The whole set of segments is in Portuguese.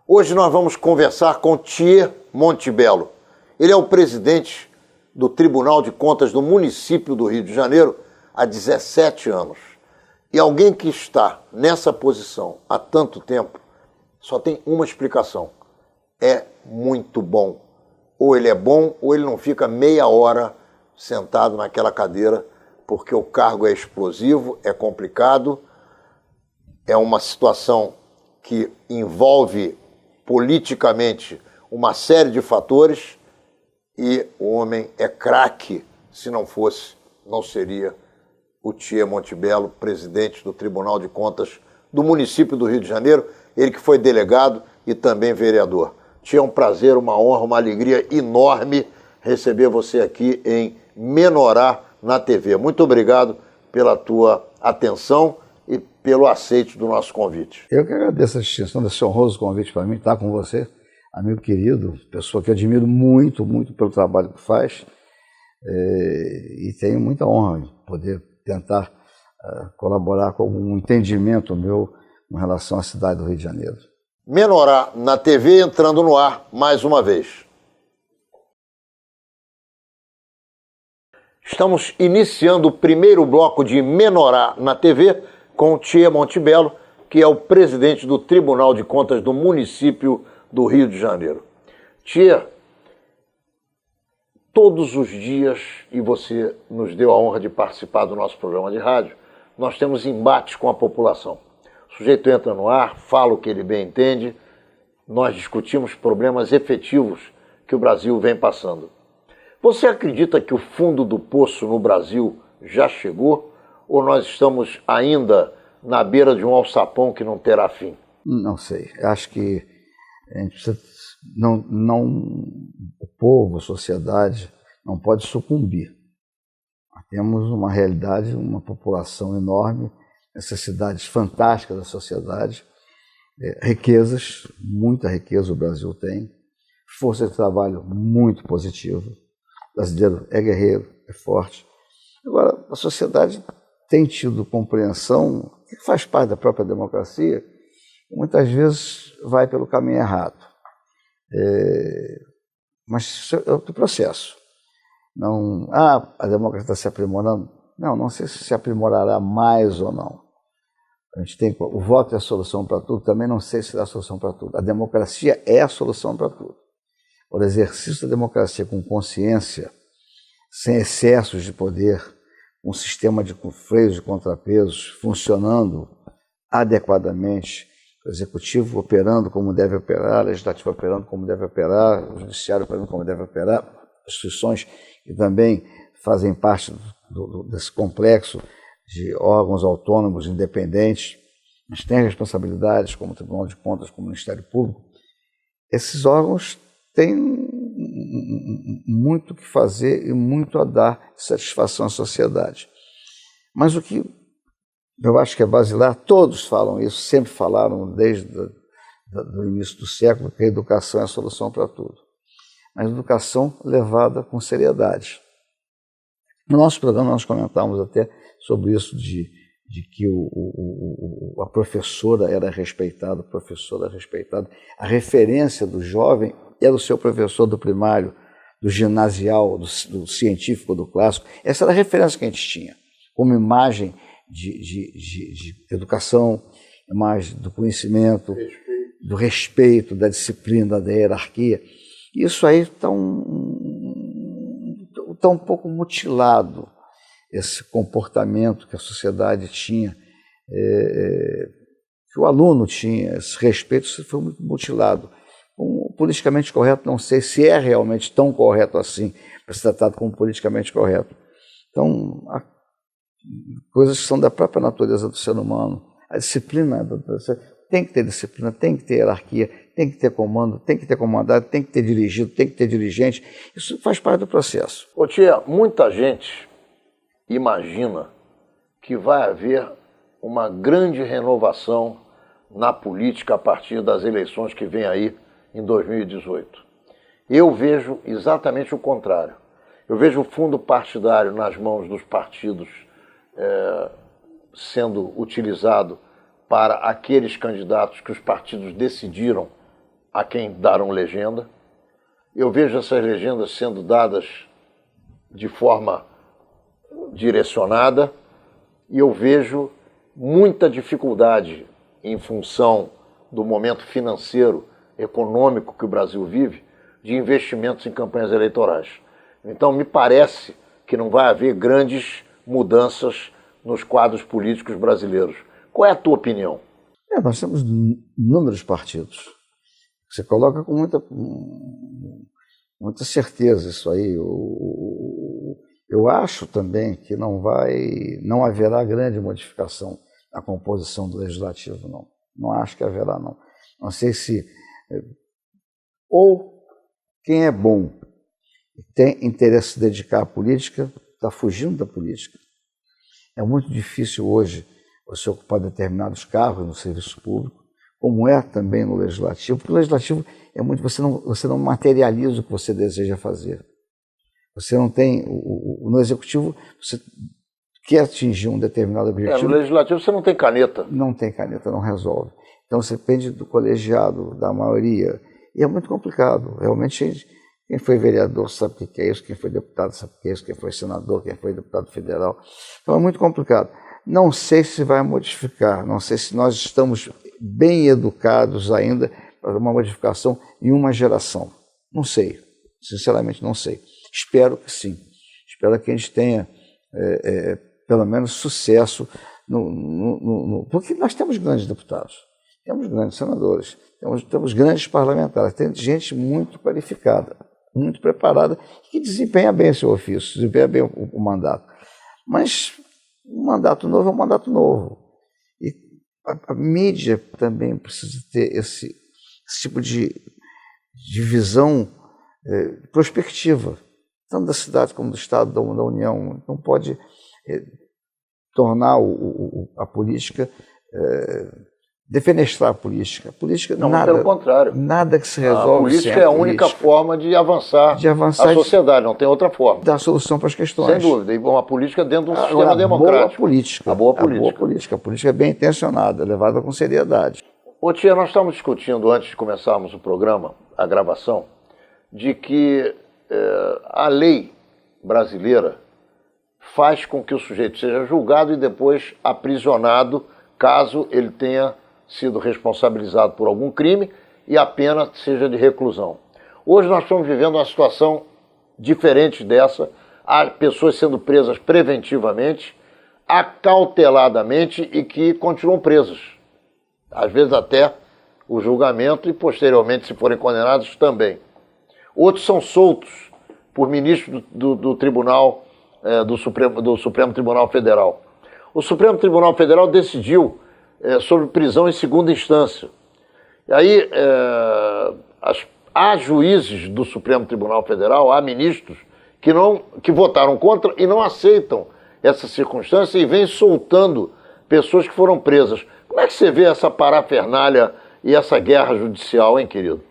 Hoje nós vamos conversar com Thier Montebello. Ele é o presidente do Tribunal de Contas do município do Rio de Janeiro há 17 anos. E alguém que está nessa posição há tanto tempo só tem uma explicação. É muito bom. Ou ele é bom ou ele não fica meia hora sentado naquela cadeira, porque o cargo é explosivo, é complicado, é uma situação que envolve politicamente uma série de fatores e o homem é craque. Se não fosse, não seria o Thier Montebello, presidente do Tribunal de Contas do município do Rio de Janeiro, ele que foi delegado e também vereador. Thier, é um prazer, uma honra, uma alegria enorme receber você aqui em Menorá na TV. Muito obrigado pela tua atenção e pelo aceite do nosso convite. Eu que agradeço a distinção desse honroso convite para mim, estar com você, amigo querido, pessoa que admiro muito, muito pelo trabalho que faz, e tenho muita honra em poder tentar colaborar com algum entendimento meu em relação à cidade do Rio de Janeiro. Menorá na TV entrando no ar mais uma vez. Estamos iniciando o primeiro bloco de Menorá na TV com o Thier Montebello, que é o presidente do Tribunal de Contas do município do Rio de Janeiro. Thier, todos os dias, e você nos deu a honra de participar do nosso programa de rádio, nós temos embates com a população. O sujeito entra no ar, fala o que ele bem entende, nós discutimos problemas efetivos que o Brasil vem passando. Você acredita que o fundo do poço no Brasil já chegou ou nós estamos ainda na beira de um alçapão que não terá fim? Não sei. Acho que a gente precisa, o povo, a sociedade, não pode sucumbir. Temos uma realidade, uma população enorme, necessidades fantásticas da sociedade, riquezas, muita riqueza o Brasil tem, força de trabalho muito positiva. O brasileiro é guerreiro, é forte. Agora, a sociedade tem tido compreensão, que faz parte da própria democracia, e muitas vezes vai pelo caminho errado. Mas isso é outro processo. Não, a democracia está se aprimorando. Não sei se aprimorará mais ou não. A gente tem o voto é a solução para tudo, também não sei se será a solução para tudo. A democracia é a solução para tudo. O exercício da democracia com consciência, sem excessos de poder, um sistema de freios e contrapesos funcionando adequadamente, o executivo operando como deve operar, o legislativo operando como deve operar, o judiciário operando como deve operar, instituições que também fazem parte desse complexo de órgãos autônomos, independentes, mas têm responsabilidades como o Tribunal de Contas, como o Ministério Público. Esses órgãos têm muito o que fazer e muito a dar de satisfação à sociedade. Mas o que eu acho que é basilar, todos falam isso, sempre falaram desde o início do século, que a educação é a solução para tudo. Mas a educação levada com seriedade. No nosso programa nós comentamos até sobre isso de que a professora era respeitada, a referência do jovem era o seu professor do primário, do ginasial, do científico, do clássico. Essa era a referência que a gente tinha, como imagem de educação, imagem do conhecimento, do respeito, da disciplina, da hierarquia. Isso aí está um pouco mutilado, esse comportamento que a sociedade tinha, que o aluno tinha, esse respeito, isso foi muito mutilado. O politicamente correto, não sei se é realmente tão correto assim, para ser tratado como politicamente correto. Então, há coisas que são da própria natureza do ser humano. A disciplina, tem que ter disciplina, tem que ter hierarquia, tem que ter comando, tem que ter comandado, tem que ter dirigido, tem que ter dirigente. Isso faz parte do processo. Ô Thier, muita gente imagina que vai haver uma grande renovação na política a partir das eleições que vem aí em 2018. Eu vejo exatamente o contrário. Eu vejo o fundo partidário nas mãos dos partidos sendo utilizado para aqueles candidatos que os partidos decidiram a quem deram legenda. Eu vejo essas legendas sendo dadas de forma direcionada e eu vejo muita dificuldade em função do momento financeiro, econômico que o Brasil vive, de investimentos em campanhas eleitorais. Então, me parece que não vai haver grandes mudanças nos quadros políticos brasileiros. Qual é a tua opinião? Nós temos inúmeros partidos. Você coloca com muita certeza isso aí. Eu acho também que não haverá grande modificação na composição do Legislativo, não. Não acho que haverá, não. Não sei se... Ou quem é bom e tem interesse em se dedicar à política, está fugindo da política. É muito difícil hoje você ocupar determinados cargos no serviço público, como é também no Legislativo, porque o Legislativo é muito... Você não materializa o que você deseja fazer. Você não tem... No Executivo, você quer atingir um determinado objetivo... No Legislativo você não tem caneta. Não tem caneta, não resolve. Então você depende do colegiado, da maioria, e é muito complicado. Realmente, quem foi vereador sabe o que é isso, quem foi deputado sabe o que é isso, quem foi senador, quem foi deputado federal. Então é muito complicado. Não sei se vai modificar, não sei se nós estamos bem educados ainda para uma modificação em uma geração. Não sei, sinceramente não sei. Espero que sim. Espero que a gente tenha, pelo menos, sucesso, porque nós temos grandes deputados, temos grandes senadores, temos grandes parlamentares, tem gente muito qualificada, muito preparada, que desempenha bem seu ofício, desempenha bem o mandato. Mas um mandato novo é um mandato novo. E a mídia também precisa ter esse tipo de visão prospectiva, tanto da cidade como do Estado, da União. Não pode tornar a política, defenestrar a política. A política não, pelo contrário. Nada que se resolve. A política é a única forma de avançar a sociedade, não tem outra forma. Dar solução para as questões. Sem dúvida, e uma política dentro de um sistema democrático. A boa política. A política é bem intencionada, levada com seriedade. Ô tia, nós estamos discutindo, antes de começarmos o programa, a gravação, de que a lei brasileira faz com que o sujeito seja julgado e depois aprisionado caso ele tenha sido responsabilizado por algum crime e a pena seja de reclusão. Hoje nós estamos vivendo uma situação diferente dessa, há pessoas sendo presas preventivamente, acauteladamente e que continuam presas. Às vezes até o julgamento e posteriormente, se forem condenados, também. Outros são soltos por ministros do Tribunal, do Supremo Tribunal Federal. O Supremo Tribunal Federal decidiu sobre prisão em segunda instância. E aí, há juízes do Supremo Tribunal Federal, há ministros que votaram contra e não aceitam essa circunstância e vêm soltando pessoas que foram presas. Como é que você vê essa parafernália e essa guerra judicial, hein, querido?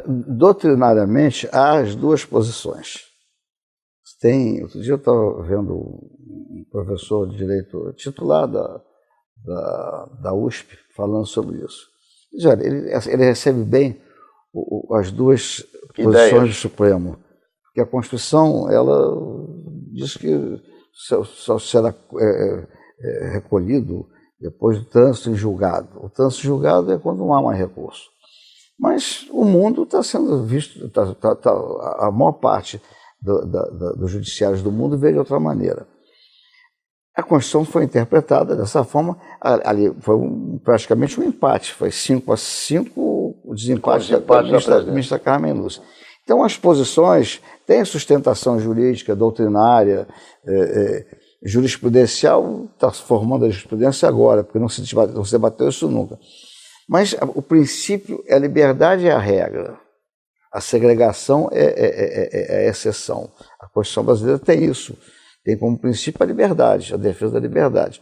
Doutrinariamente, há as duas posições. Outro dia eu estava vendo um professor de direito titular da USP falando sobre isso. Ele recebe bem as duas posições do Supremo. Porque a Constituição, ela diz que só será recolhido depois do trânsito em julgado. O trânsito em julgado é quando não há mais recurso. Mas o mundo está sendo visto, a maior parte dos judiciários do mundo veio de outra maneira. A Constituição foi interpretada dessa forma, ali foi praticamente um empate, foi 5-5 o desempate da ministra Carmen Lúcia. Então as posições têm sustentação jurídica, doutrinária, jurisprudencial, está formando a jurisprudência agora, porque não se debateu isso nunca. Mas o princípio é a liberdade é a regra. A segregação é a exceção. A Constituição brasileira tem isso. Tem como princípio a liberdade, a defesa da liberdade.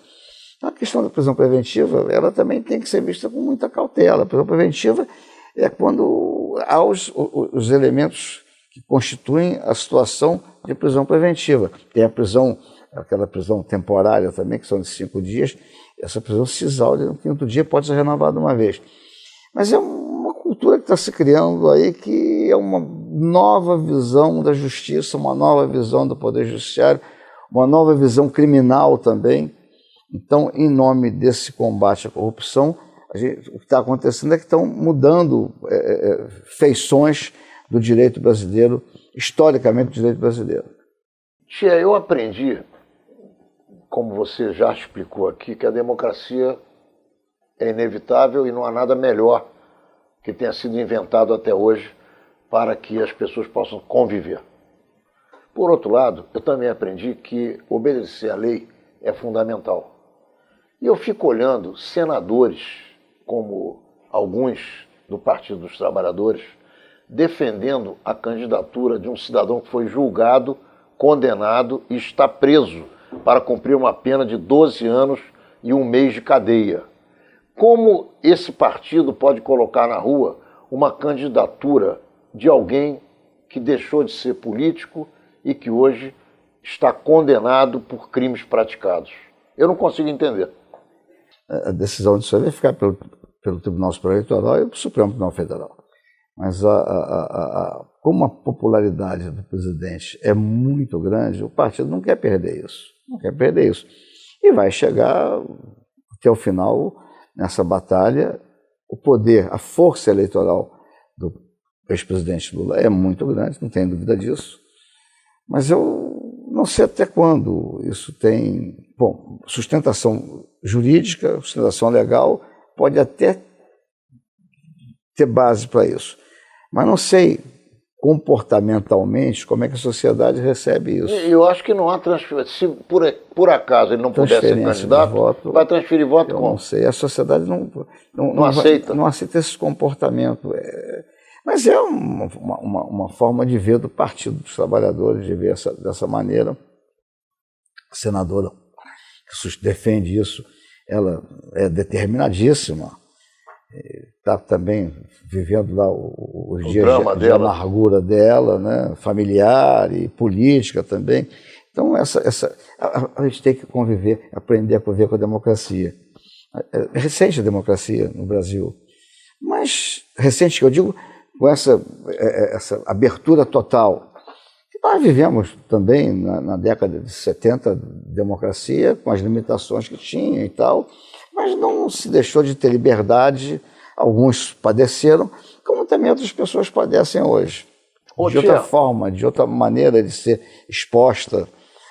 Então, a questão da prisão preventiva, ela também tem que ser vista com muita cautela. A prisão preventiva é quando há os elementos que constituem a situação de prisão preventiva. Tem a prisão, aquela prisão temporária também, que são de 5 dias. Essa prisão se exaure no 5º dia, pode ser renovada uma vez. Mas é uma uma cultura que está se criando aí que é uma nova visão da justiça, uma nova visão do Poder Judiciário, uma nova visão criminal também. Então, em nome desse combate à corrupção, o que está acontecendo é que estão mudando feições do direito brasileiro, historicamente do direito brasileiro. Tia, eu aprendi, como você já explicou aqui, que a democracia é inevitável e não há nada melhor que tenha sido inventado até hoje para que as pessoas possam conviver. Por outro lado, eu também aprendi que obedecer à lei é fundamental. E eu fico olhando senadores, como alguns do Partido dos Trabalhadores, defendendo a candidatura de um cidadão que foi julgado, condenado e está preso para cumprir uma pena de 12 anos e 1 mês de cadeia. Como esse partido pode colocar na rua uma candidatura de alguém que deixou de ser político e que hoje está condenado por crimes praticados? Eu não consigo entender. A decisão disso vai ficar pelo Tribunal Superior Eleitoral e pelo Supremo Tribunal Federal. Mas como a popularidade do presidente é muito grande, o partido não quer perder isso. Não quer perder isso. E vai chegar até o final, nessa batalha, o poder, a força eleitoral do ex-presidente Lula é muito grande, não tenho dúvida disso. Mas eu não sei até quando isso tem... Bom, sustentação jurídica, sustentação legal, pode até ter base para isso. Mas não sei comportamentalmente como é que a sociedade recebe isso. Eu acho que não há transferência. Se por acaso ele não puder ser candidato, vai transferir voto como? Não sei, a sociedade não aceita. Não aceita esse comportamento. Mas é uma forma de ver do Partido dos Trabalhadores, de ver dessa maneira. A senadora que defende isso, ela é determinadíssima. Está também vivendo lá os dias de amargura dela, né? Familiar e política também. Então, a gente tem que conviver, aprender a conviver com a democracia. É recente a democracia no Brasil, mas recente que eu digo, com essa abertura total. Nós vivemos também na década de 70 democracia, com as limitações que tinha e tal, mas não se deixou de ter liberdade. Alguns padeceram, como também outras pessoas padecem hoje. De outra forma, de outra maneira de ser exposta,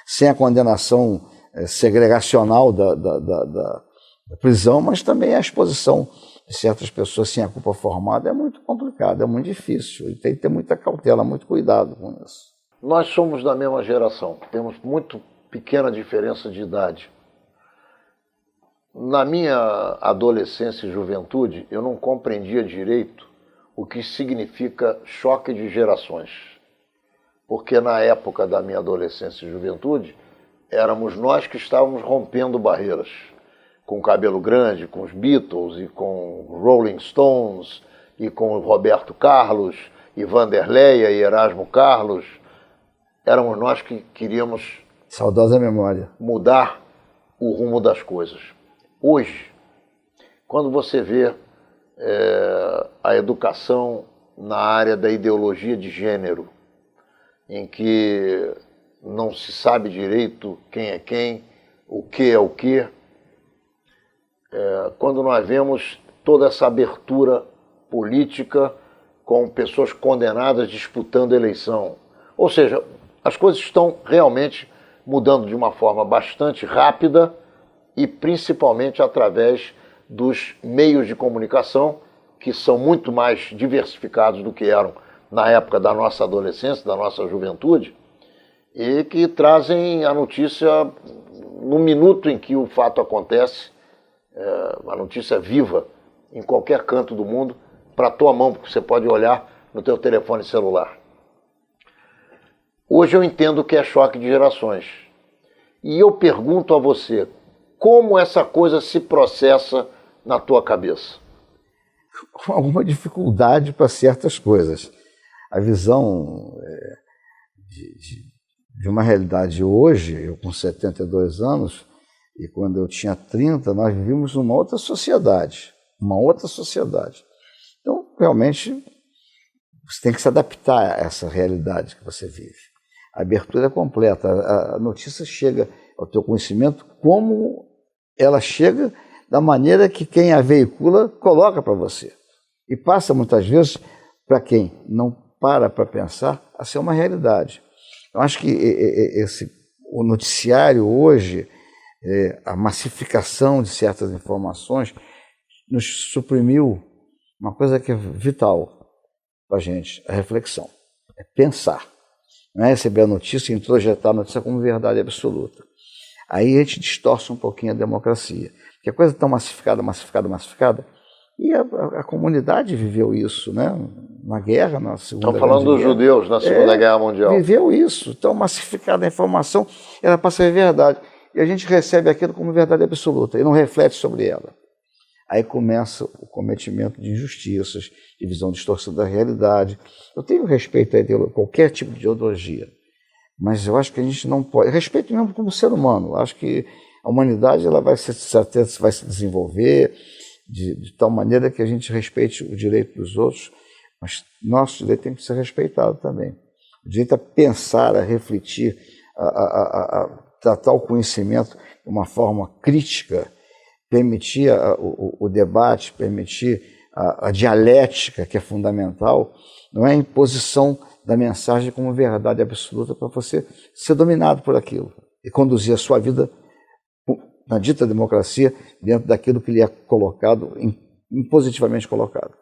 sem a condenação segregacional da prisão, mas também a exposição de certas pessoas sem a culpa formada é muito complicado, é muito difícil, e tem que ter muita cautela, muito cuidado com isso. Nós somos da mesma geração, temos muito pequena diferença de idade. Na minha adolescência e juventude, eu não compreendia direito o que significa choque de gerações. Porque na época da minha adolescência e juventude, éramos nós que estávamos rompendo barreiras. Com o cabelo grande, com os Beatles, e com Rolling Stones, e com Roberto Carlos, e Vanderleia, e Erasmo Carlos. Éramos nós que queríamos... Saudosa memória. Mudar o rumo das coisas. Hoje, quando você vê a educação na área da ideologia de gênero, em que não se sabe direito quem é quem, o que é o que, quando nós vemos toda essa abertura política com pessoas condenadas disputando eleição. Ou seja, as coisas estão realmente mudando de uma forma bastante rápida, e principalmente através dos meios de comunicação, que são muito mais diversificados do que eram na época da nossa adolescência, da nossa juventude, e que trazem a notícia no minuto em que o fato acontece, a notícia viva em qualquer canto do mundo, para a tua mão, porque você pode olhar no teu telefone celular. Hoje eu entendo o que é choque de gerações. E eu pergunto a você, como essa coisa se processa na tua cabeça? Com alguma dificuldade para certas coisas. A visão de uma realidade hoje, eu com 72 anos, e quando eu tinha 30, nós vivíamos numa outra sociedade. Uma outra sociedade. Então, realmente, você tem que se adaptar a essa realidade que você vive. A abertura é completa, a notícia chega ao teu conhecimento como ela chega da maneira que quem a veicula coloca para você. E passa, muitas vezes, para quem não para pensar, a ser uma realidade. Eu acho que o noticiário hoje, a massificação de certas informações, nos suprimiu uma coisa que é vital para a gente, a reflexão, é pensar. Não é receber a notícia e introjetar a notícia como verdade absoluta. Aí a gente distorce um pouquinho a democracia. Porque a coisa é tão massificada, e a comunidade viveu isso, né? Na guerra, na Segunda Guerra Mundial. Estão falando dos judeus na Segunda Guerra Mundial. Viveu isso, tão massificada a informação, ela passa a ser verdade. E a gente recebe aquilo como verdade absoluta e não reflete sobre ela. Aí começa o cometimento de injustiças, de visão distorcida da realidade. Eu tenho respeito a qualquer tipo de ideologia, mas eu acho que a gente não pode... Respeito mesmo como ser humano. Eu acho que a humanidade ela vai se desenvolver de tal maneira que a gente respeite o direito dos outros, mas nosso direito tem que ser respeitado também. O direito a pensar, a refletir, a tratar o conhecimento de uma forma crítica, permitir o debate, permitir a dialética, que é fundamental, não é a imposição da mensagem como verdade absoluta para você ser dominado por aquilo e conduzir a sua vida na dita democracia dentro daquilo que lhe é colocado, impositivamente colocado.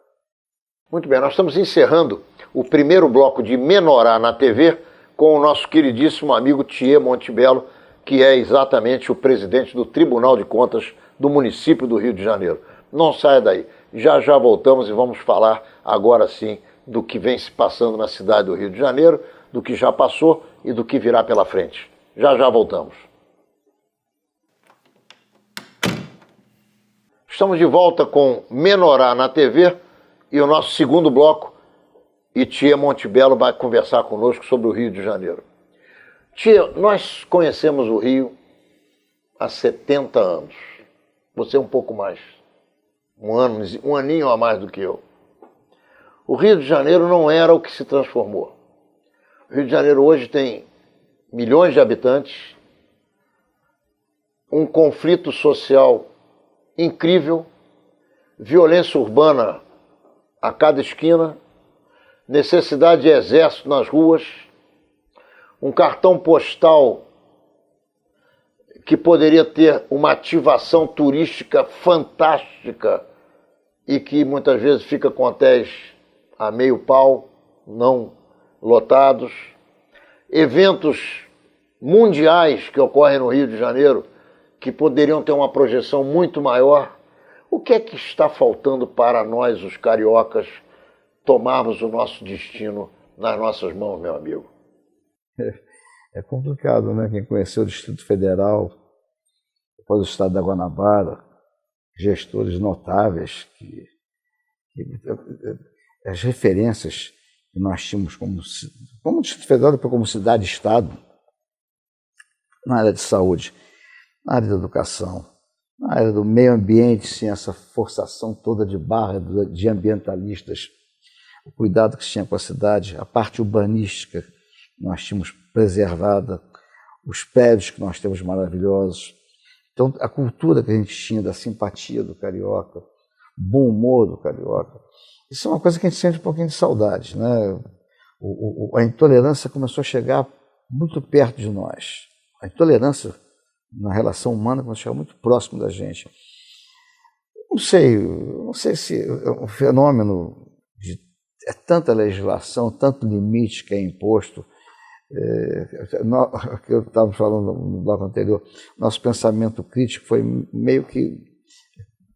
Muito bem, nós estamos encerrando o primeiro bloco de Menorá na TV com o nosso queridíssimo amigo Thier Montebello, que é exatamente o presidente do Tribunal de Contas do município do Rio de Janeiro. Não saia daí. Já já voltamos e vamos falar agora sim do que vem se passando na cidade do Rio de Janeiro, do que já passou e do que virá pela frente. Já já voltamos. Estamos de volta com Menorá na TV e o nosso segundo bloco, e Thier Montebello vai conversar conosco sobre o Rio de Janeiro. Thier, nós conhecemos o Rio há 70 anos. Você um pouco mais, um aninho a mais do que eu. O Rio de Janeiro não era o que se transformou. O Rio de Janeiro hoje tem milhões de habitantes, um conflito social incrível, violência urbana a cada esquina, necessidade de exército nas ruas, um cartão postal que poderia ter uma ativação turística fantástica e que muitas vezes fica com hotéis a meio pau, não lotados, eventos mundiais que ocorrem no Rio de Janeiro que poderiam ter uma projeção muito maior. O que é que está faltando para nós, os cariocas, tomarmos o nosso destino nas nossas mãos, meu amigo? É complicado, né? Quem conheceu o Distrito Federal, depois o Estado da Guanabara, gestores notáveis, as referências que nós tínhamos como Distrito Federal, depois como cidade-estado, na área de saúde, na área da educação, na área do meio ambiente, sim, essa forçação toda de barra de ambientalistas, o cuidado que se tinha com a cidade, a parte urbanística que nós tínhamos preservada, os prédios que nós temos maravilhosos. Então, a cultura que a gente tinha da simpatia do carioca, bom humor do carioca, isso é uma coisa que a gente sente um pouquinho de saudade, né? A intolerância começou a chegar muito perto de nós. A intolerância na relação humana começou a chegar muito próximo da gente. Não sei se o fenômeno de tanta legislação, tanto limite que é imposto, que eu estava falando no bloco anterior, nosso pensamento crítico foi meio que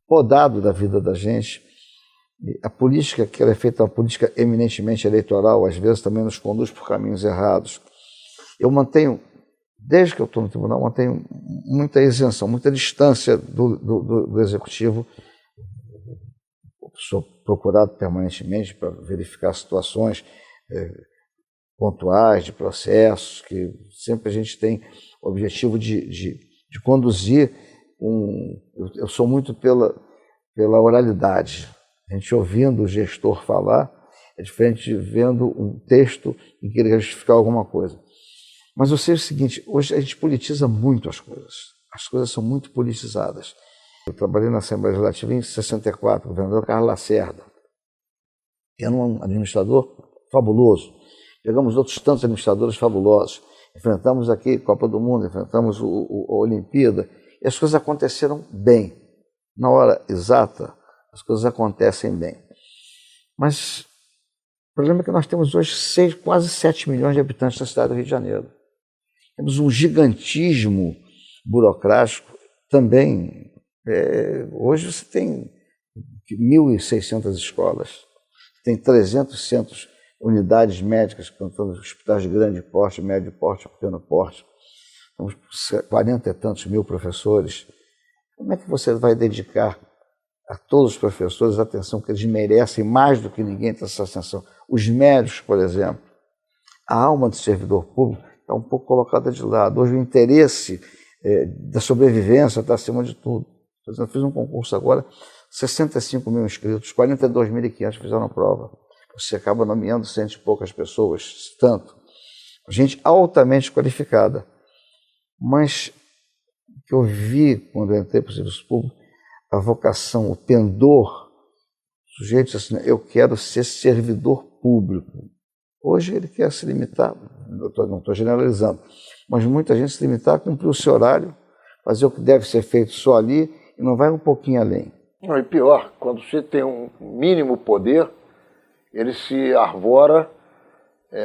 podado da vida da gente. A política, que ela é feita uma política eminentemente eleitoral, às vezes também nos conduz por caminhos errados. Eu mantenho, desde que eu estou no tribunal, mantenho muita isenção, muita distância do executivo. Sou procurado permanentemente para verificar situações pontuais de processos, que sempre a gente tem o objetivo de conduzir eu sou muito pela oralidade. A gente ouvindo o gestor falar é diferente de vendo um texto em que ele quer justificar alguma coisa. Mas eu sei o seguinte, hoje a gente politiza muito as coisas são muito politizadas. Eu trabalhei na Assembleia Legislativa em 64, o governador Carlos Lacerda, que era um administrador fabuloso. Pegamos outros tantos administradores fabulosos. Enfrentamos aqui a Copa do Mundo, enfrentamos a Olimpíada, e as coisas aconteceram bem. Na hora exata, as coisas acontecem bem. Mas o problema é que nós temos hoje quase 7 milhões de habitantes na cidade do Rio de Janeiro. Temos um gigantismo burocrático também. Hoje você tem 1.600 escolas, tem 300 centros, unidades médicas, contando hospitais de grande porte, médio porte, pequeno porte. Temos 40 e tantos mil professores. Como é que você vai dedicar a todos os professores a atenção que eles merecem mais do que ninguém tem essa atenção? Os médicos, por exemplo, a alma do servidor público está um pouco colocada de lado. Hoje o interesse da sobrevivência está acima de tudo. Por exemplo, eu fiz um concurso agora, 65 mil inscritos, 42.500 fizeram a prova. Você acaba nomeando cento e poucas pessoas, tanto. Gente altamente qualificada. Mas o que eu vi quando eu entrei para o serviço público, a vocação, o pendor, o sujeito diz assim, eu quero ser servidor público. Hoje ele quer se limitar, não estou generalizando, mas muita gente se limitar a cumprir o seu horário, fazer o que deve ser feito só ali e não vai um pouquinho além. Não, e pior, quando você tem um mínimo poder, ele se arvora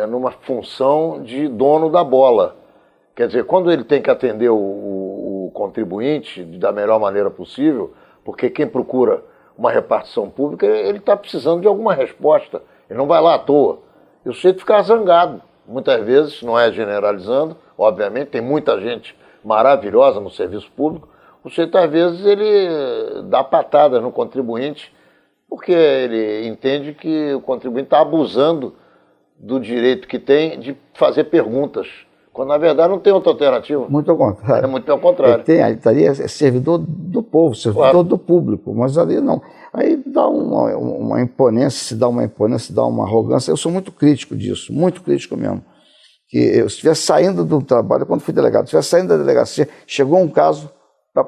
numa função de dono da bola. Quer dizer, quando ele tem que atender o contribuinte da melhor maneira possível, porque quem procura uma repartição pública, ele está precisando de alguma resposta, ele não vai lá à toa. E o sujeito fica zangado, muitas vezes, não é generalizando, obviamente, tem muita gente maravilhosa no serviço público, o sujeito às vezes ele dá patada no contribuinte, porque ele entende que o contribuinte está abusando do direito que tem de fazer perguntas, quando na verdade não tem outra alternativa. Muito ao contrário. É muito ao contrário. Ele estaria servidor do povo, servidor claro. Do público, mas ali não. Aí dá uma imponência, se dá uma arrogância. Eu sou muito crítico disso, muito crítico mesmo. Que eu estivesse saindo do trabalho, quando fui delegado, estivesse saindo da delegacia, chegou um caso,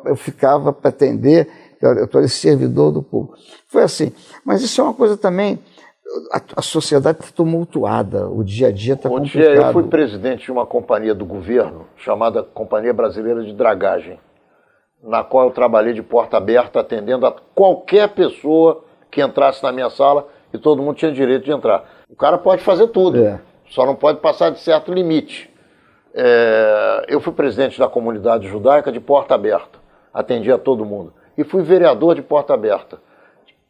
eu ficava para atender, eu estou ali servidor do público. Foi assim. Mas isso é uma coisa também, a sociedade está tumultuada, o dia a dia está complicado. Eu fui presidente de uma companhia do governo, chamada Companhia Brasileira de Dragagem, na qual eu trabalhei de porta aberta, atendendo a qualquer pessoa que entrasse na minha sala, e todo mundo tinha direito de entrar. O cara pode fazer tudo, só não pode passar de certo limite. Eu fui presidente da comunidade judaica de porta aberta, atendia todo mundo. E fui vereador de porta aberta.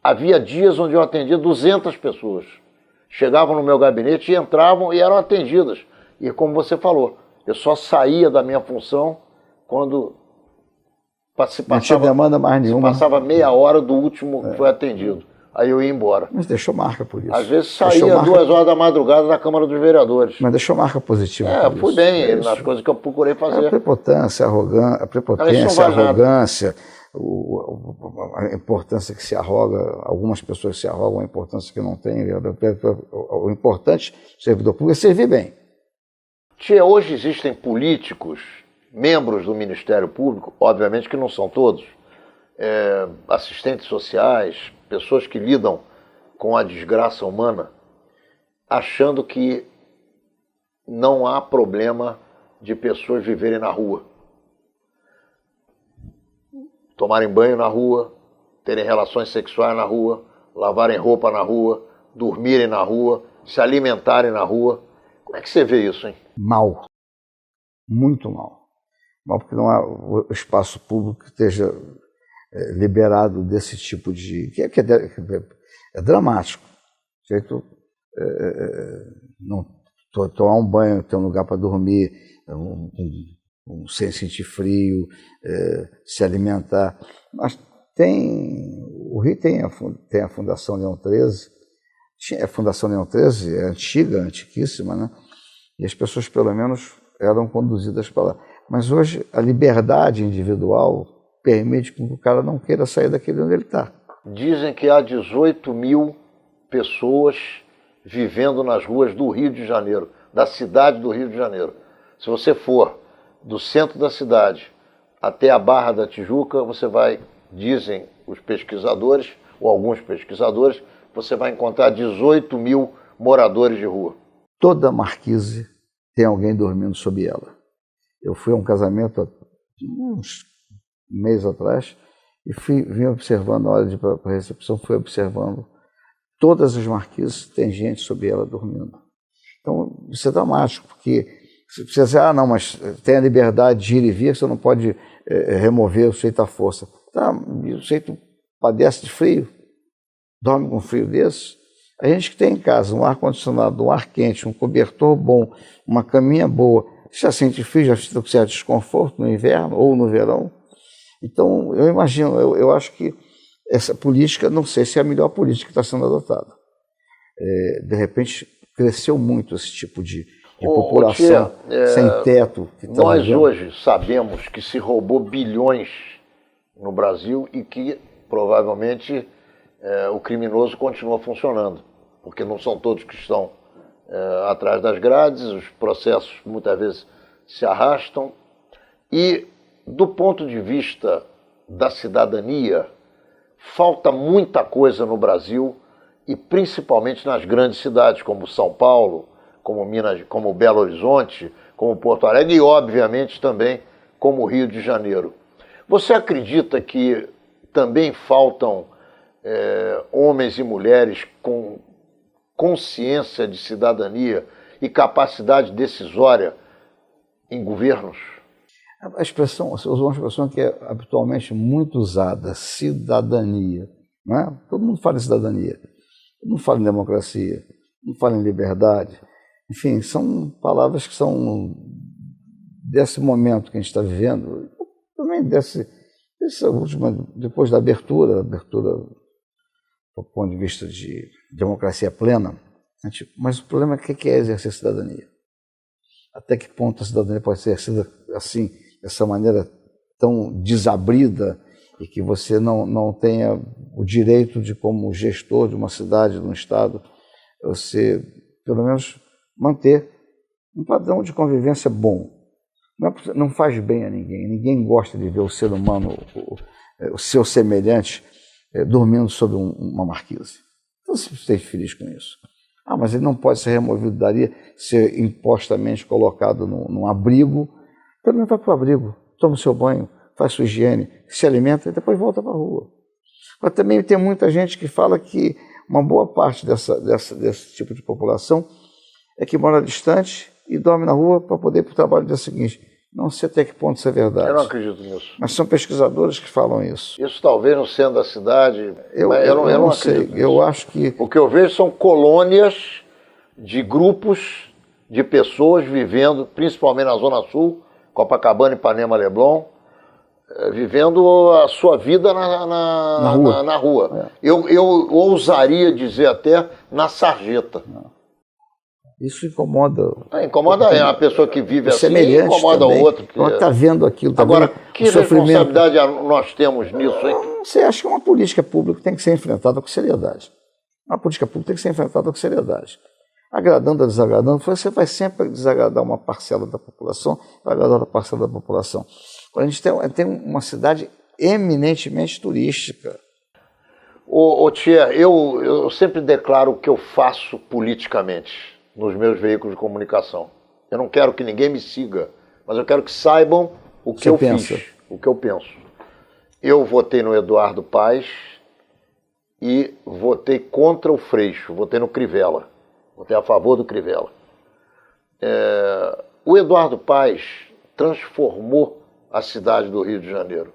Havia dias onde eu atendia 200 pessoas. Chegavam no meu gabinete e entravam e eram atendidas. E como você falou, eu só saía da minha função quando se passava meia hora do último que foi atendido. Aí eu ia embora. Mas deixou marca por isso. Às vezes saía 2 horas da madrugada da Câmara dos Vereadores. Mas deixou marca positiva. Fui bem nas coisas que eu procurei fazer. A prepotência, a arrogância, a importância que se arroga, algumas pessoas se arrogam a importância que não tem. O importante do servidor público é servir bem. Hoje existem políticos, membros do Ministério Público, obviamente que não são todos, assistentes sociais, pessoas que lidam com a desgraça humana, achando que não há problema de pessoas viverem na rua. Tomarem banho na rua, terem relações sexuais na rua, lavarem roupa na rua, dormirem na rua, se alimentarem na rua. Como é que você vê isso, hein? Mal. Muito mal. Mal porque não há o espaço público que esteja liberado desse tipo de... que é dramático. Tomar um banho, ter um lugar para dormir, sem sentir frio, se alimentar. Mas o Rio tem a Fundação Leão XIII, a Fundação Leão XIII é antiga, antiquíssima, né? E as pessoas, pelo menos, eram conduzidas para lá. Mas hoje a liberdade individual permite que o cara não queira sair daquele onde ele está. Dizem que há 18 mil pessoas vivendo nas ruas do Rio de Janeiro, da cidade do Rio de Janeiro. Se você for do centro da cidade até a Barra da Tijuca, você vai, dizem os pesquisadores, ou alguns pesquisadores, você vai encontrar 18 mil moradores de rua. Toda marquise tem alguém dormindo sob ela. Eu fui a um casamento há uns meses atrás e vim observando, na hora de ir para a recepção, fui observando. Todas as marquises têm gente sob ela dormindo. Então, isso é dramático, porque você diz, não, mas tem a liberdade de ir e vir, você não pode remover o sujeito à força. Tá, e o sujeito padece de frio, dorme com frio desse. A gente que tem em casa um ar-condicionado, um ar quente, um cobertor bom, uma caminha boa, já sente frio, já fica com certo desconforto no inverno ou no verão. Então, eu imagino, eu acho que essa política, não sei se é a melhor política que está sendo adotada. De repente, cresceu muito esse tipo de população sem teto. Nós hoje sabemos que se roubou bilhões no Brasil e que provavelmente o criminoso continua funcionando, porque não são todos que estão atrás das grades, os processos muitas vezes se arrastam. E, do ponto de vista da cidadania, falta muita coisa no Brasil, e principalmente nas grandes cidades, como São Paulo, como Minas, como Belo Horizonte, como Porto Alegre e, obviamente, também como Rio de Janeiro. Você acredita que também faltam homens e mulheres com consciência de cidadania e capacidade decisória em governos? A expressão, você usou uma expressão que é habitualmente muito usada, cidadania. Não é? Todo mundo fala em cidadania, todo mundo fala em democracia, todo mundo fala em liberdade. Enfim, são palavras que são desse momento que a gente está vivendo, também dessa última, depois da abertura do ponto de vista de democracia plena. Mas o problema é o que é exercer cidadania. Até que ponto a cidadania pode ser exercida assim, dessa maneira tão desabrida, e que você não tenha o direito de, como gestor de uma cidade, de um estado, você, pelo menos, manter um padrão de convivência bom. Não faz bem a ninguém. Ninguém gosta de ver o ser humano, o seu semelhante, dormindo sob uma marquise. Então, você esteja feliz com isso. Mas ele não pode ser removido dali, ser impostamente colocado num abrigo. Pelo menos vai para o abrigo, toma o seu banho, faz sua higiene, se alimenta e depois volta para a rua. Mas também tem muita gente que fala que uma boa parte desse tipo de população é que mora distante e dorme na rua para poder ir para o trabalho no dia seguinte. Não sei até que ponto isso é verdade. Eu não acredito nisso. Mas são pesquisadores que falam isso. Isso talvez no centro da cidade, eu não sei. Eu acho que... O que eu vejo são colônias de grupos de pessoas vivendo, principalmente na Zona Sul, Copacabana, Ipanema, Leblon, vivendo a sua vida na rua. Eu ousaria dizer até na sarjeta. Isso incomoda. Incomoda a pessoa que vive assim, incomoda o outro. Ela está vendo aquilo. Agora, que responsabilidade nós temos nisso, hein? Você acha que uma política pública tem que ser enfrentada com seriedade. Uma política pública tem que ser enfrentada com seriedade. Agradando ou desagradando, você vai sempre desagradar uma parcela da população, vai agradar outra parcela da população. A gente tem uma cidade eminentemente turística. Tia, eu sempre declaro o que eu faço politicamente nos meus veículos de comunicação. Eu não quero que ninguém me siga, mas eu quero que saibam o que eu fiz, o que eu penso. Eu votei no Eduardo Paes e votei contra o Freixo, votei no Crivella. Votei a favor do Crivella. O Eduardo Paes transformou a cidade do Rio de Janeiro.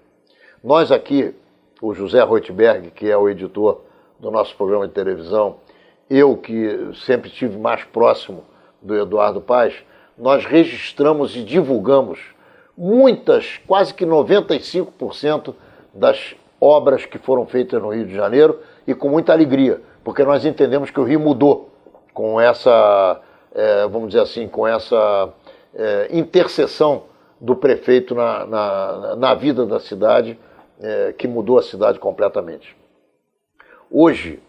Nós aqui, o José Roitberg, que é o editor do nosso programa de televisão, eu que sempre estive mais próximo do Eduardo Paes, nós registramos e divulgamos muitas, quase que 95% das obras que foram feitas no Rio de Janeiro, e com muita alegria, porque nós entendemos que o Rio mudou com essa, vamos dizer assim, com essa intercessão do prefeito na vida da cidade, que mudou a cidade completamente. Hoje,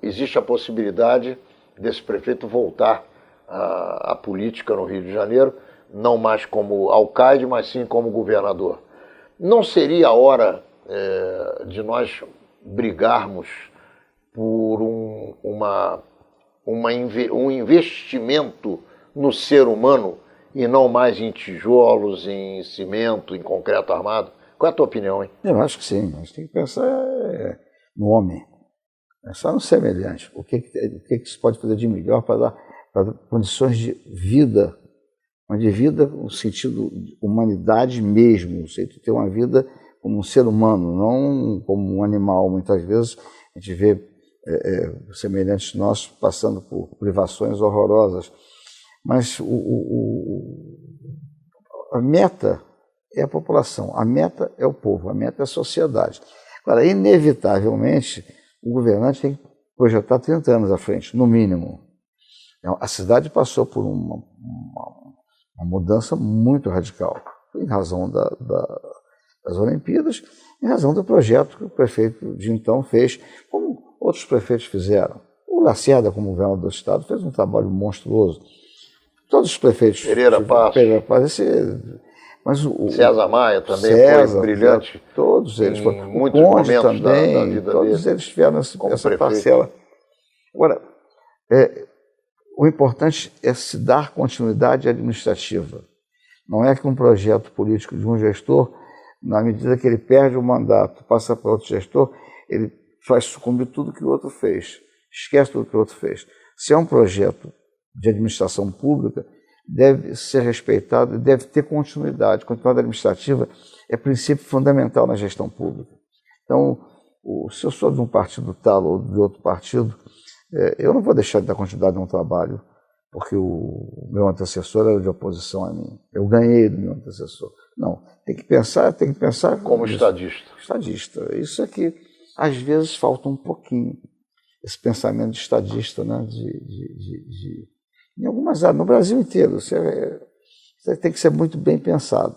existe a possibilidade desse prefeito voltar à política no Rio de Janeiro, não mais como alcaide, mas sim como governador. Não seria a hora de nós brigarmos por um investimento no ser humano e não mais em tijolos, em cimento, em concreto armado? Qual é a tua opinião, hein? Eu acho que sim, a gente tem que pensar no homem, pensar no semelhante, o que se pode fazer de melhor para dar condições de vida, mas de vida no sentido de humanidade mesmo, no sentido de ter uma vida como um ser humano, não como um animal. Muitas vezes a gente vê semelhantes nossos passando por privações horrorosas, mas a meta é a população, a meta é o povo, a meta é a sociedade. Agora, inevitavelmente, o governante tem que projetar 30 anos à frente, no mínimo. A cidade passou por uma mudança muito radical, em razão das Olimpíadas, em razão do projeto que o prefeito de então fez, como outros prefeitos fizeram. O Lacerda, como governador do estado, fez um trabalho monstruoso. Todos os prefeitos... Pereira Passos. Mas César Maia também foi brilhante. Todos eles. Em muitos momentos também, da vida todos eles tiveram essa parcela. Agora, o importante é se dar continuidade administrativa. Não é que um projeto político de um gestor, na medida que ele perde o mandato, passa para outro gestor, ele faz sucumbir tudo que o outro fez, esquece tudo que o outro fez. Se é um projeto de administração pública, deve ser respeitado e deve ter continuidade. Continuidade administrativa é princípio fundamental na gestão pública. Então, se eu sou de um partido tal ou de outro partido, eu não vou deixar de dar continuidade a um trabalho, porque o meu antecessor era de oposição a mim. Eu ganhei do meu antecessor. Não, tem que pensar como estadista. Estadista. Isso é que, às vezes, falta um pouquinho, esse pensamento de estadista, né? Em algumas áreas, no Brasil inteiro, isso tem que ser muito bem pensado.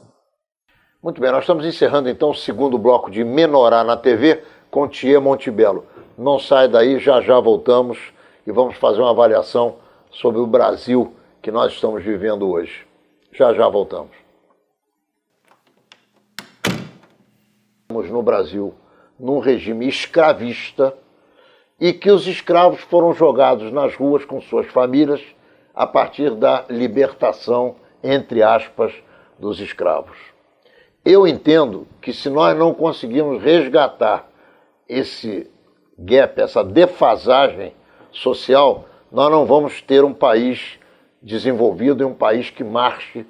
Muito bem, nós estamos encerrando então o segundo bloco de Menorá na TV com Thier Montebello. Não sai daí, já voltamos e vamos fazer uma avaliação sobre o Brasil que nós estamos vivendo hoje. Já voltamos. Estamos no Brasil, num regime escravista, e que os escravos foram jogados nas ruas com suas famílias a partir da libertação, entre aspas, dos escravos. Eu entendo que se nós não conseguirmos resgatar esse gap, essa defasagem social, nós não vamos ter um país desenvolvido e um país que marche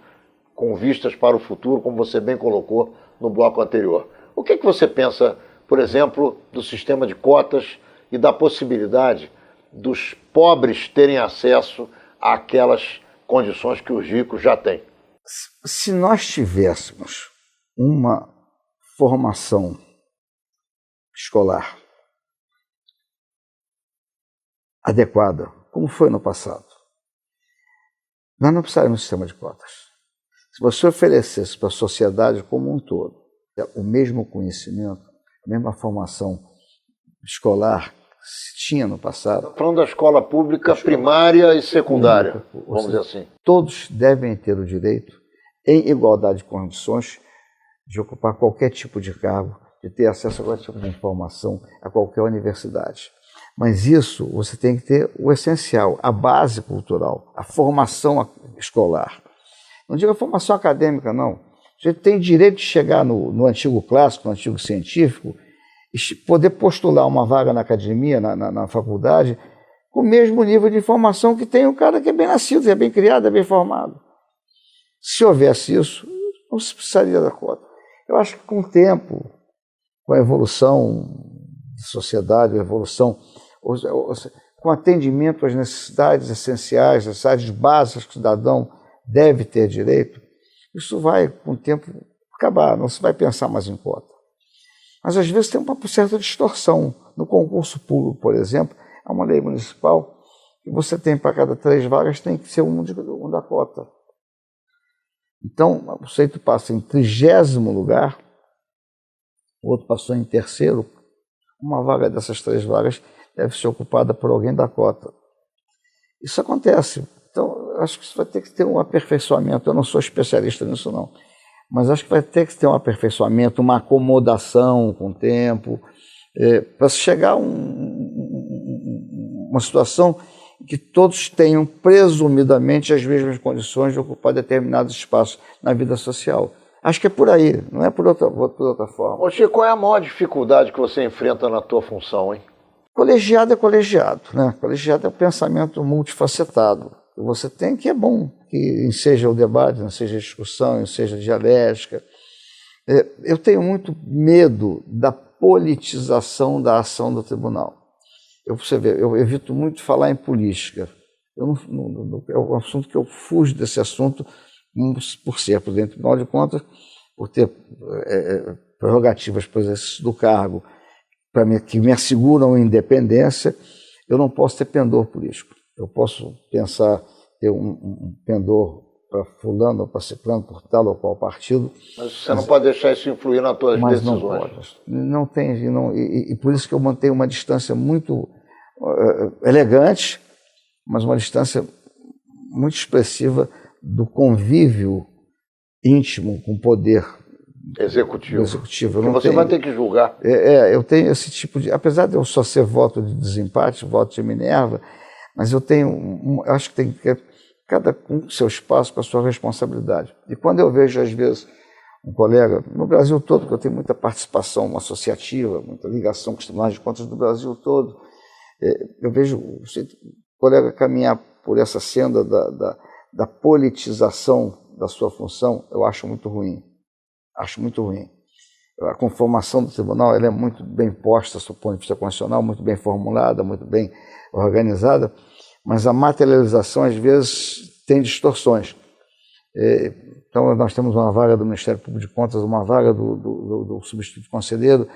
com vistas para o futuro, como você bem colocou no bloco anterior. O que você pensa, por exemplo, do sistema de cotas e da possibilidade dos pobres terem acesso àquelas condições que os ricos já têm? Se nós tivéssemos uma formação escolar adequada, como foi no passado, nós não precisaríamos de sistema de cotas. Se você oferecesse para a sociedade como um todo o mesmo conhecimento, a mesma formação escolar que se tinha no passado... Falando da escola pública primária e secundária, vamos dizer assim. Todos devem ter o direito, em igualdade de condições, de ocupar qualquer tipo de cargo, de ter acesso a qualquer tipo de informação, a qualquer universidade. Mas isso você tem que ter o essencial, a base cultural, a formação escolar. Não digo a formação acadêmica, não. A gente tem direito de chegar no antigo clássico, no antigo científico, e poder postular uma vaga na academia, na faculdade, com o mesmo nível de formação que tem o cara que é bem nascido, é bem criado, é bem formado. Se houvesse isso, não se precisaria da cota. Eu acho que com o tempo, com a evolução da sociedade, a evolução, com atendimento às necessidades essenciais, às necessidades básicas que o cidadão deve ter direito, isso vai, com o tempo, acabar, não se vai pensar mais em cota. Mas, às vezes, tem uma certa distorção. No concurso público, por exemplo, há uma lei municipal que você tem para cada 3 vagas, tem que ser um da cota. Então, o sujeito passa em 30º lugar, o outro passou em 3º, uma vaga dessas 3 vagas deve ser ocupada por alguém da cota. Isso acontece. Então, acho que isso vai ter que ter um aperfeiçoamento. Eu não sou especialista nisso, não. Mas acho que vai ter que ter um aperfeiçoamento, uma acomodação com o tempo, para chegar a uma situação em que todos tenham, presumidamente, as mesmas condições de ocupar determinados espaços na vida social. Acho que é por aí, não é por outra forma. Ô Chico, qual é a maior dificuldade que você enfrenta na tua função, hein? Colegiado é colegiado, né? Colegiado é um pensamento multifacetado. Você tem que é bom, que seja o debate, seja a discussão, seja a dialética. Eu tenho muito medo da politização da ação do tribunal. Você vê, eu evito muito falar em política. É um assunto que eu fujo desse assunto por ser presidente do Tribunal de Contas, por ter prerrogativas para o exercício do cargo que me asseguram a independência. Eu não posso ter pendor político. Eu posso pensar ter um pendor para fulano ou para ciclano, por tal ou qual partido. Mas você não pode deixar isso influir nas tuas decisões. Não pode. Não tem, e por isso que eu mantenho uma distância muito elegante, mas uma distância muito expressiva do convívio íntimo com o poder executivo. Que você vai ter que julgar. Eu tenho esse tipo de... Apesar de eu só ser voto de desempate, voto de Minerva, mas eu tenho... eu acho que tem que ter cada um com seu espaço, com a sua responsabilidade. E quando eu vejo, às vezes, um colega, no Brasil todo, porque eu tenho muita participação associativa, muita ligação com os tribunais de contas do Brasil todo, eu vejo o colega caminhar por essa senda da politização da sua função, eu acho muito ruim. Acho muito ruim. A conformação do tribunal ela é muito bem posta, do ponto de vista constitucional, muito bem formulada, muito bem organizada, mas a materialização, às vezes, tem distorções. Então, nós temos uma vaga do Ministério Público de Contas, uma vaga do substituto conselheiro,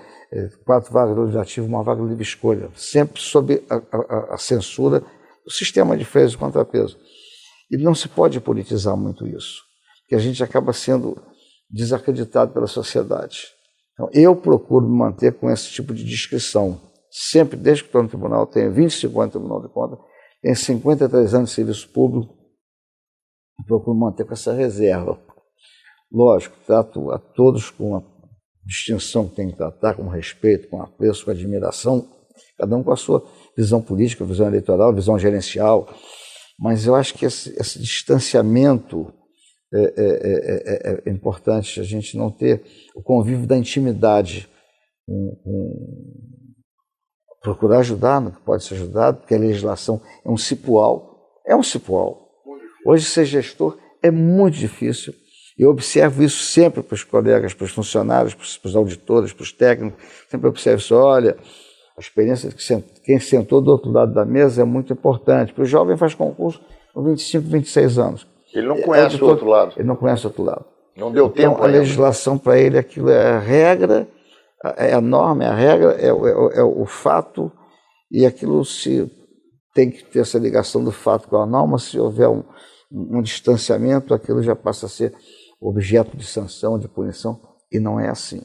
4 vagas do Legislativo, uma vaga de livre escolha, sempre sob a censura do sistema de freios e contrapeso. E não se pode politizar muito isso, porque a gente acaba sendo desacreditado pela sociedade. Então, eu procuro me manter com esse tipo de discrição. Sempre, desde que estou no tribunal, tenho 25 anos no Tribunal de Contas, tenho 53 anos de serviço público, procuro manter com essa reserva. Lógico, trato a todos com a distinção que tem que tratar, com respeito, com apreço, com admiração, cada um com a sua visão política, visão eleitoral, visão gerencial, mas eu acho que esse distanciamento é importante, a gente não ter o convívio da intimidade, procurar ajudar no que pode ser ajudado, porque a legislação é um cipual. Hoje ser gestor é muito difícil. Eu observo isso sempre para os colegas, para os funcionários, para os auditores, para os técnicos, sempre observo isso, olha, a experiência de quem sentou do outro lado da mesa é muito importante, porque o jovem faz concurso com 25, 26 anos. Ele não conhece o outro lado. Ele não conhece o outro lado. Não deu tempo ainda. A legislação para ele, aquilo é a regra, é a norma, é a regra, é o fato, e aquilo se tem que ter essa ligação do fato com a norma. Se houver um distanciamento, aquilo já passa a ser objeto de sanção, de punição, e não é assim.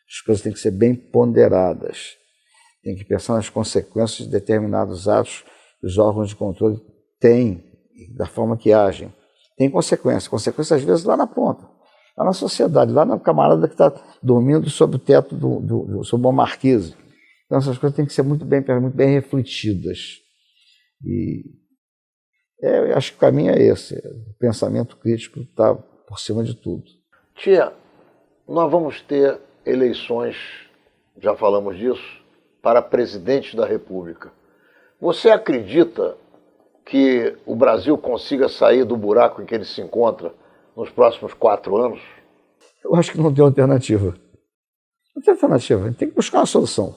As coisas têm que ser bem ponderadas. Tem que pensar nas consequências de determinados atos que os órgãos de controle têm, da forma que agem. Tem consequências às vezes lá na ponta, lá na sociedade, lá na camarada que está dormindo sob o teto, sob uma marquise. Então essas coisas têm que ser muito bem refletidas. E eu acho que o caminho é esse, o pensamento crítico está por cima de tudo. Tia, nós vamos ter eleições, já falamos disso, para presidente da República. Você acredita que o Brasil consiga sair do buraco em que ele se encontra nos próximos 4 anos? Eu acho que não tem alternativa. Não tem alternativa. A gente tem que buscar uma solução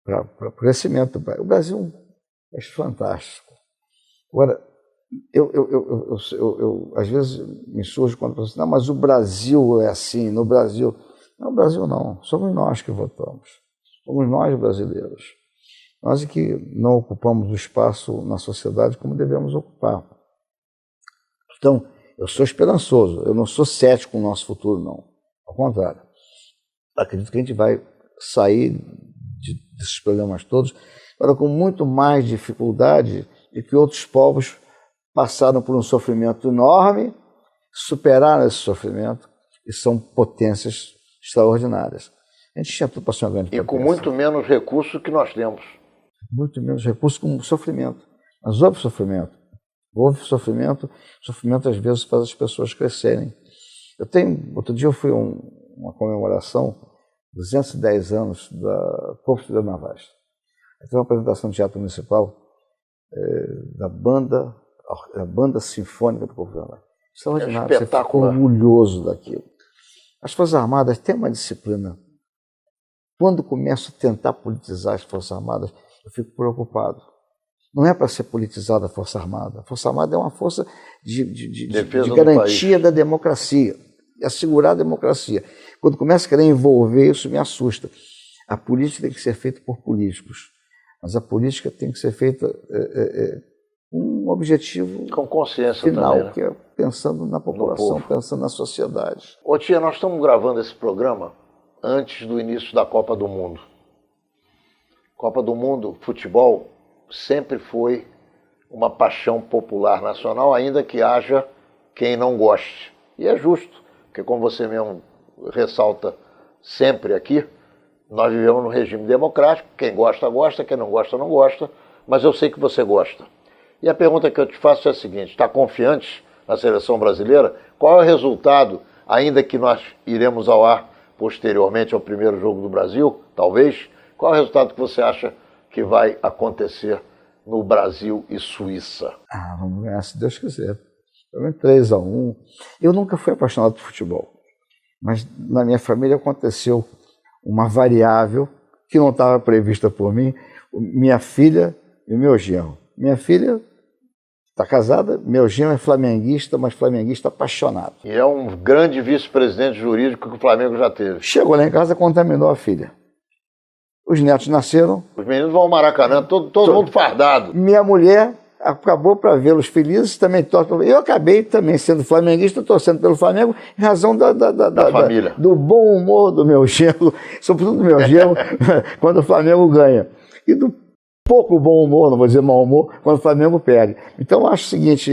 para o crescimento. O Brasil é fantástico. Agora, eu às vezes me surge quando penso, não, mas o Brasil é assim, no Brasil... Não, o Brasil não. Somos nós que votamos. Somos nós brasileiros. Nós é que não ocupamos o espaço na sociedade como devemos ocupar. Então, eu sou esperançoso, eu não sou cético com o nosso futuro, não. Ao contrário. Acredito que a gente vai sair desses problemas todos, agora com muito mais dificuldade de que outros povos passaram por um sofrimento enorme, superaram esse sofrimento e são potências extraordinárias. A gente tinha tudo para ser uma grande potência. E com muito menos recursos que nós temos. Muito menos recursos com sofrimento. Mas houve sofrimento. Houve sofrimento, sofrimento às vezes faz as pessoas crescerem. Outro dia eu fui a uma comemoração, 210 anos da Corpo de Navais. Tem uma apresentação de teatro municipal da banda sinfônica do Corpo de Navais. Extraordinário, você fica orgulhoso daquilo. As Forças Armadas têm uma disciplina. Quando começo a tentar politizar as Forças Armadas, eu fico preocupado. Não é para ser politizada a Força Armada. A Força Armada é uma força de garantia da democracia, de assegurar a democracia. Quando começa a querer envolver isso, me assusta. A política tem que ser feita por políticos, mas a política tem que ser feita com um objetivo com consciência final, também, né? Que é pensando na população, pensando na sociedade. Ô tia, nós estamos gravando esse programa antes do início da Copa do Mundo. Copa do Mundo, futebol, sempre foi uma paixão popular nacional, ainda que haja quem não goste. E é justo, porque como você mesmo ressalta sempre aqui, nós vivemos num regime democrático, quem gosta, gosta, quem não gosta, não gosta, mas eu sei que você gosta. E a pergunta que eu te faço é a seguinte: está confiante na seleção brasileira? Qual é o resultado, ainda que nós iremos ao ar posteriormente ao primeiro jogo do Brasil, talvez, qual é o resultado que você acha que vai acontecer no Brasil e Suíça? Vamos ganhar, se Deus quiser. 3-1. Eu nunca fui apaixonado por futebol, mas na minha família aconteceu uma variável que não estava prevista por mim, minha filha e o meu genro. Minha filha está casada, meu genro é flamenguista, mas flamenguista apaixonado. E é um grande vice-presidente jurídico que o Flamengo já teve. Chegou lá em casa, contaminou a filha. Os netos nasceram. Os meninos vão ao Maracanã, todo mundo fardado. Minha mulher acabou para vê-los felizes, também torce. Eu acabei também sendo flamenguista, torcendo pelo Flamengo, em razão da família. Do bom humor do meu genro, sobretudo do meu genro, quando o Flamengo ganha. E do pouco bom humor, não vou dizer mau humor, quando o Flamengo perde. Então eu acho o seguinte,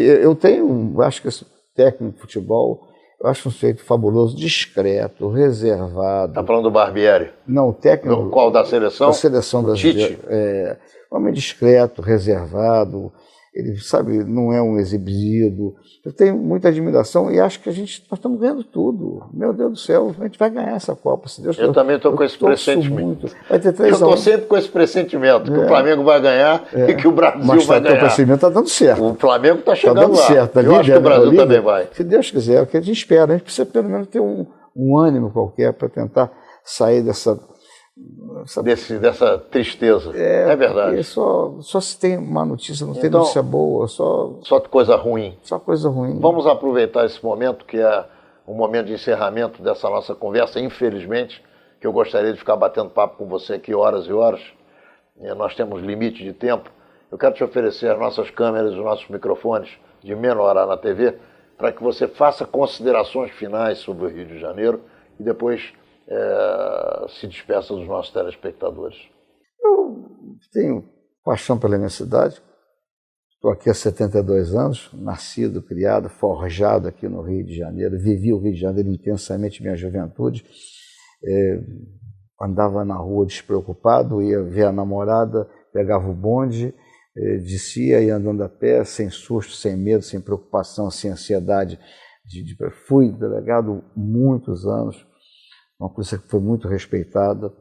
acho que esse técnico de futebol, eu acho um sujeito fabuloso, discreto, reservado. Está falando do Barbieri? Não, o técnico... Qual, da seleção? Da seleção brasileira. Tite? Homem discreto, reservado, ele, sabe, não é um exibido. Eu tenho muita admiração e acho que nós estamos ganhando tudo. Meu Deus do céu, a gente vai ganhar essa Copa. Se Deus eu também estou com esse pressentimento. Vai ter 3-1. Eu estou sempre com esse pressentimento, que o Flamengo vai ganhar e que o Brasil vai ganhar. Mas o pressentimento está dando certo. O Flamengo está chegando dando lá. Certo. Eu acho que o Brasil também vai. Se Deus quiser, é o que a gente espera. A gente precisa pelo menos ter um ânimo qualquer para tentar sair dessa tristeza. É verdade. Só se tem uma notícia, não tem notícia boa, só coisa ruim. Só coisa ruim. Vamos aproveitar esse momento, que é um momento de encerramento dessa nossa conversa, infelizmente, que eu gostaria de ficar batendo papo com você aqui horas e horas. Nós temos limite de tempo. Eu quero te oferecer as nossas câmeras, os nossos microfones de Menorá na TV, para que você faça considerações finais sobre o Rio de Janeiro e depois se despeça dos nossos telespectadores. Eu tenho paixão pela minha cidade. Estou aqui há 72 anos, nascido, criado, forjado aqui no Rio de Janeiro. Vivi o Rio de Janeiro intensamente minha juventude. Andava na rua despreocupado, ia ver a namorada, pegava o bonde, descia, ia andando a pé, sem susto, sem medo, sem preocupação, sem ansiedade. Fui delegado muitos anos, uma polícia que foi muito respeitada.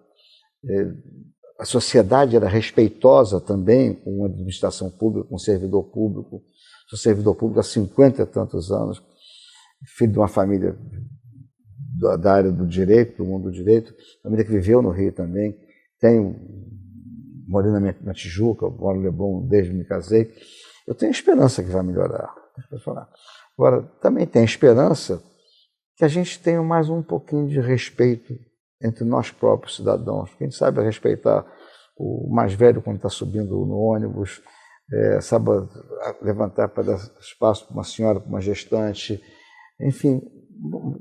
A sociedade era respeitosa também com a administração pública, com o servidor público. Sou servidor público há 50 e tantos anos, filho de uma família da área do direito, do mundo do direito, família que viveu no Rio também. Morei na Tijuca, moro no Leblon desde que me casei. Eu tenho esperança que vai melhorar. Agora, também tenho esperança que a gente tenha mais um pouquinho de respeito entre nós próprios cidadãos. Que a gente saiba respeitar o mais velho quando está subindo no ônibus, saiba levantar para dar espaço para uma senhora, para uma gestante. Enfim,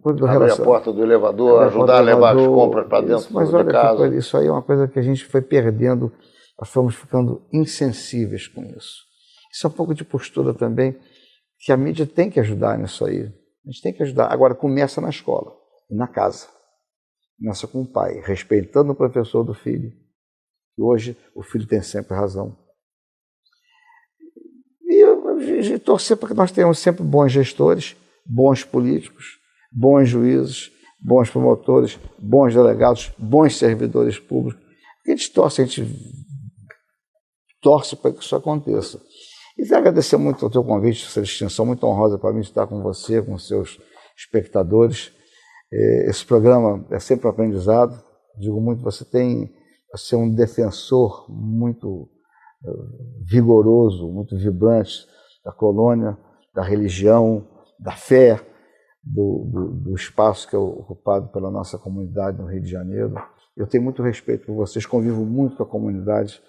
Abrir a porta do elevador, ajudar a levar as compras para dentro de casa. Isso aí é uma coisa que a gente foi perdendo, nós fomos ficando insensíveis com isso. Isso é um pouco de postura também, que a mídia tem que ajudar nisso aí. A gente tem que ajudar. Agora, começa na escola e na casa. Começa com o pai, respeitando o professor do filho. E hoje o filho tem sempre razão. E torcer para que nós tenhamos sempre bons gestores, bons políticos, bons juízes, bons promotores, bons delegados, bons servidores públicos. A gente torce para que isso aconteça. E agradecer muito ao teu convite, essa distinção muito honrosa para mim de estar com você, com seus espectadores. Esse programa é sempre um aprendizado. Digo muito, você é um defensor muito vigoroso, muito vibrante da colônia, da religião, da fé, do espaço que é ocupado pela nossa comunidade no Rio de Janeiro. Eu tenho muito respeito por vocês, convivo muito com a comunidade,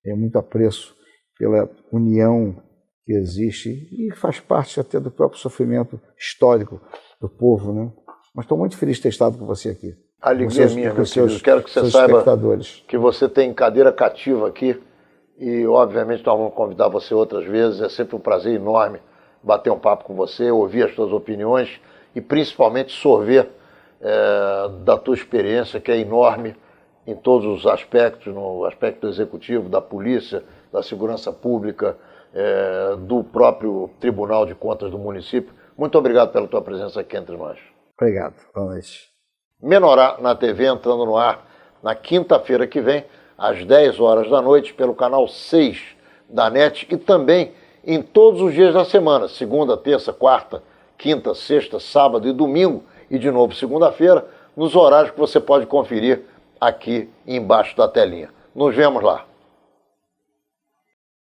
tenho muito apreço pela união que existe e faz parte até do próprio sofrimento histórico do povo, né? Mas estou muito feliz de ter estado com você aqui. Alegria minha, meu querido. Quero que você saiba que você tem cadeira cativa aqui e, obviamente, nós vamos convidar você outras vezes. É sempre um prazer enorme bater um papo com você, ouvir as suas opiniões e, principalmente, sorver da tua experiência, que é enorme em todos os aspectos, no aspecto executivo, da polícia, da segurança pública, do próprio Tribunal de Contas do município. Muito obrigado pela tua presença aqui entre nós. Obrigado. Boa noite. Menorá na TV entrando no ar na quinta-feira que vem, às 10 horas da noite, pelo canal 6 da NET e também em todos os dias da semana, segunda, terça, quarta, quinta, sexta, sábado e domingo, e de novo segunda-feira, nos horários que você pode conferir aqui embaixo da telinha. Nos vemos lá.